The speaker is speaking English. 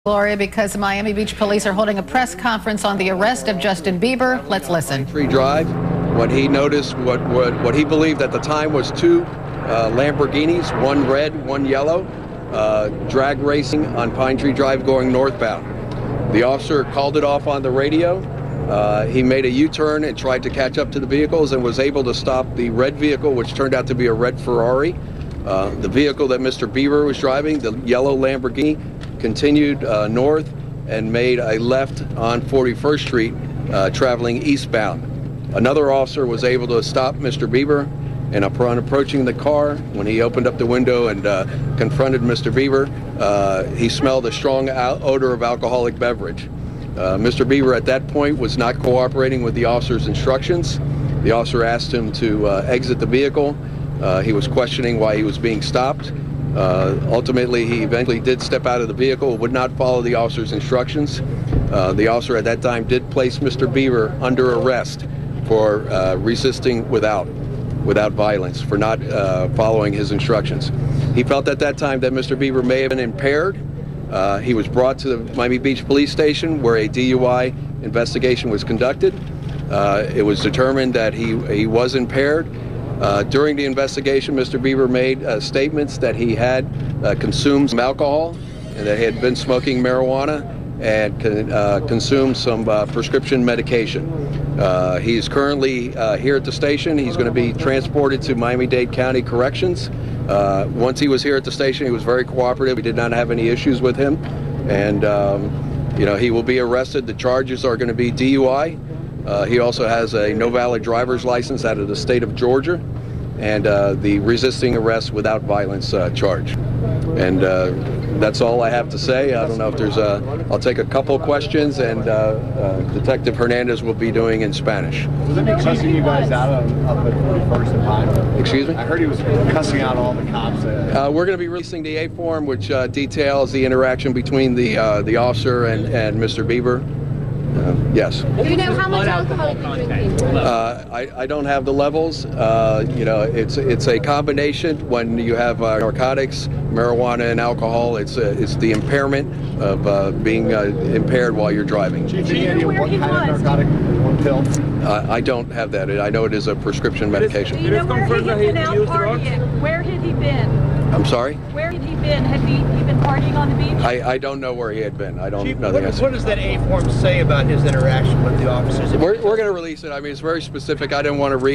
Gloria, because the Miami Beach police are holding a press conference on the arrest of Justin Bieber. Let's listen. Tree Drive, when he noticed what he believed at the time was two Lamborghinis, one red, one yellow, drag racing on Pine Tree Drive going northbound. The officer called it off on the radio. He made a U-turn and tried to catch up to the vehicles and was able to stop the red vehicle, which turned out to be a red Ferrari. The vehicle that Mr. Bieber was driving, the yellow Lamborghini, continued north and made a left on 41st Street, traveling eastbound. Another officer was able to stop Mr. Bieber, and upon approaching the car, when he opened up the window and confronted Mr. Bieber, he smelled a strong odor of alcoholic beverage. Mr. Bieber at that point was not cooperating with the officer's instructions. The officer asked him to exit the vehicle. He was questioning why he was being stopped. Ultimately, he eventually did step out of the vehicle, would not follow the officer's instructions. The officer at that time did place Mr. Bieber under arrest for resisting without violence, for not following his instructions. He felt at that time that Mr. Bieber may have been impaired. He was brought to the Miami Beach Police Station where a DUI investigation was conducted. It was determined that he was impaired. During the investigation, Mr. Bieber made statements that he had consumed some alcohol and that he had been smoking marijuana and consumed some prescription medication. He's currently here at the station. He's going to be transported to Miami-Dade County Corrections. Once he was here at the station, he was very cooperative. We did not have any issues with him. And, he will be arrested. The charges are going to be DUI. He also has a no valid driver's license out of the state of Georgia, and the resisting arrest without violence charge. And that's all I have to say. I don't know if there's I'll take a couple questions, and Detective Hernandez will be doing in Spanish. Was it cussing you guys out up at 41st and Pine? Excuse me? I heard he was cussing out all the cops. We're going to be releasing the A form, which details the interaction between the officer and Mr. Bieber. Yes. Do you know how much alcohol you're drinking? I don't have the levels. It's a combination. When you have narcotics, marijuana, and alcohol, it's the impairment of being impaired while you're driving. Do you know what kind of narcotic? One pill? I don't have that. I know it is a prescription medication. Do you know where he had been out partying? Where had he been? I'm sorry? Where had he been? Had he been partying on the beach? I don't know where he had been. I don't Chief, know the answer. What does that A form say about his interaction with the officers? We're going to release it. I mean, it's very specific. I didn't want to read